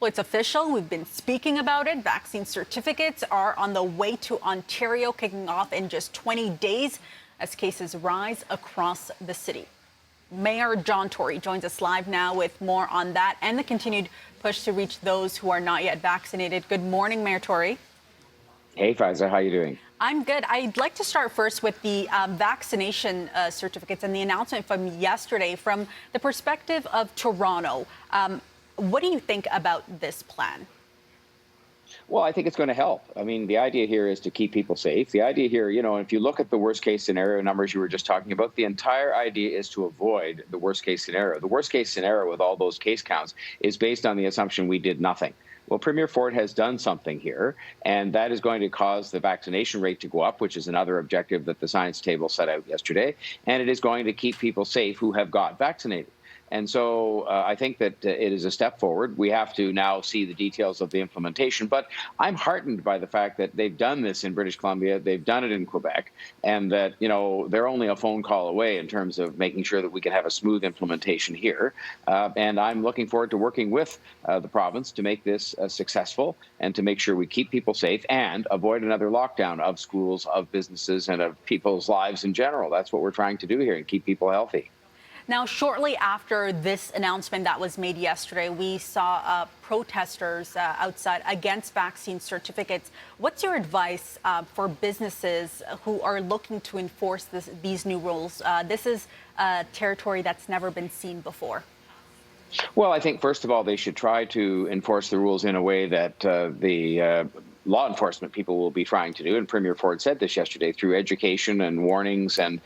Well, it's official. We've been speaking about it. Vaccine certificates are on the way to Ontario, kicking off in just 20 days as cases rise across the city. Mayor John Tory joins us live now with more on that and the continued push to reach those who are not yet vaccinated. Good morning, Mayor Tory. Hey, Faiza, how are you doing? I'm good. I'd like to start first with the vaccination certificates and the announcement from yesterday. From the perspective of Toronto, what do you think about this plan? Well, I think it's going to help. I mean, the idea here is to keep people safe. The idea here, if you look at the worst case scenario numbers you were just talking about, the entire idea is to avoid the worst case scenario. The worst case scenario with all those case counts is based on the assumption we did nothing. Well, Premier Ford has done something here, and that is going to cause the vaccination rate to go up, which is another objective that the science table set out yesterday, and it is going to keep people safe who have got vaccinated. And so I think that it is a step forward. We have to now see the details of the implementation. But I'm heartened by the fact that they've done this in British Columbia, they've done it in Quebec, and that, they're only a phone call away in terms of making sure that we can have a smooth implementation here. And I'm looking forward to working with the province to make this successful and to make sure we keep people safe and avoid another lockdown of schools, of businesses, and of people's lives in general. That's what we're trying to do here, and keep people healthy. Now, shortly after this announcement that was made yesterday, we saw protesters outside against vaccine certificates. What's your advice for businesses who are looking to enforce these new rules? This is a territory that's never been seen before. Well, I think, first of all, they should try to enforce the rules in a way that the law enforcement people will be trying to do. And Premier Ford said this yesterday, through education and warnings and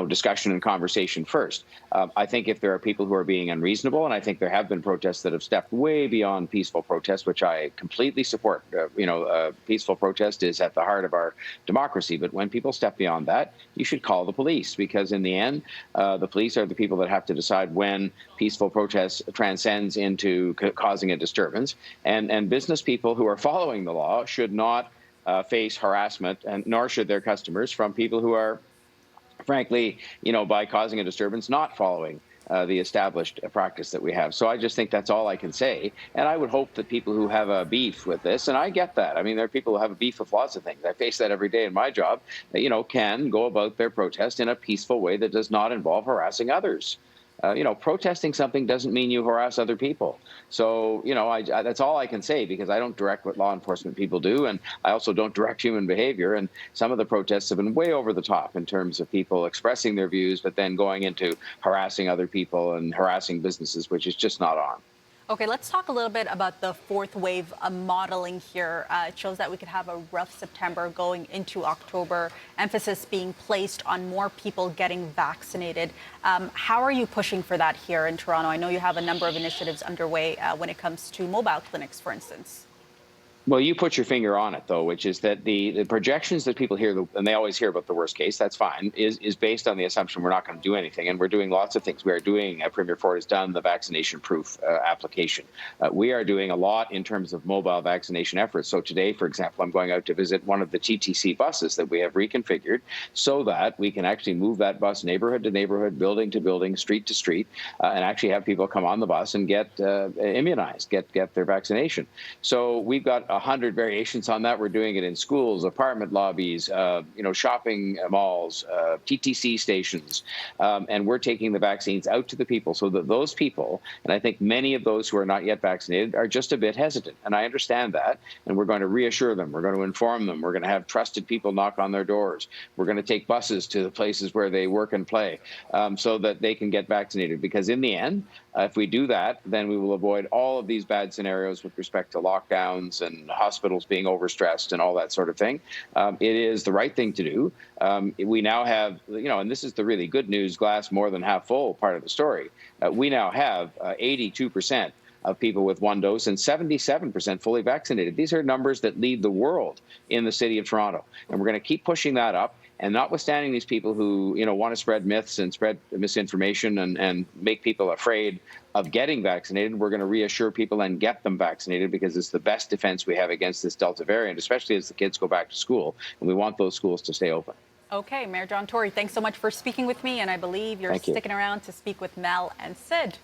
discussion and conversation first. I think if there are people who are being unreasonable, and I think there have been protests that have stepped way beyond peaceful protest, which I completely support. Peaceful protest is at the heart of our democracy. But when people step beyond that, you should call the police, because in the end, the police are the people that have to decide when peaceful protest transcends into causing a disturbance. And business people who are following the law should not face harassment, and nor should their customers, from people who are, frankly, by causing a disturbance, not following the established practice that we have. So I just think that's all I can say. And I would hope that people who have a beef with this, and I get that. I mean, there are people who have a beef with lots of things. I face that every day in my job, can go about their protest in a peaceful way that does not involve harassing others. Protesting something doesn't mean you harass other people. So, that's all I can say, because I don't direct what law enforcement people do, and I also don't direct human behavior. And some of the protests have been way over the top in terms of people expressing their views, but then going into harassing other people and harassing businesses, which is just not on. Okay, let's talk a little bit about the fourth wave modeling here. It shows that we could have a rough September going into October, emphasis being placed on more people getting vaccinated. How are you pushing for that here in Toronto? I know you have a number of initiatives underway when it comes to mobile clinics, for instance. Well, you put your finger on it, though, which is that the projections that people hear, and they always hear about the worst case, that's fine, is based on the assumption we're not going to do anything. And we're doing lots of things. We are doing, Premier Ford has done the vaccination proof application. We are doing a lot in terms of mobile vaccination efforts. So today, for example, I'm going out to visit one of the TTC buses that we have reconfigured so that we can actually move that bus neighborhood to neighborhood, building to building, street to street, and actually have people come on the bus and get immunized, get their vaccination. So we've got 100 variations on that. We're doing it in schools, apartment lobbies, shopping malls, TTC stations, and we're taking the vaccines out to the people so that those people, and I think many of those who are not yet vaccinated, are just a bit hesitant. And I understand that, and we're going to reassure them. We're going to inform them. We're going to have trusted people knock on their doors. We're going to take buses to the places where they work and play so that they can get vaccinated. Because in the end, if we do that, then we will avoid all of these bad scenarios with respect to lockdowns and hospitals being overstressed and all that sort of thing. It is the right thing to do. We now have, and this is the really good news, glass more than half full part of the story. We now have 82% of people with one dose and 77% fully vaccinated. These are numbers that lead the world in the city of Toronto. And we're going to keep pushing that up. And notwithstanding these people who, want to spread myths and spread misinformation and make people afraid of getting vaccinated, we're going to reassure people and get them vaccinated, because it's the best defense we have against this Delta variant, especially as the kids go back to school. And we want those schools to stay open. Okay, Mayor John Tory, thanks so much for speaking with me. And I believe you're sticking around to speak with Mel and Sid.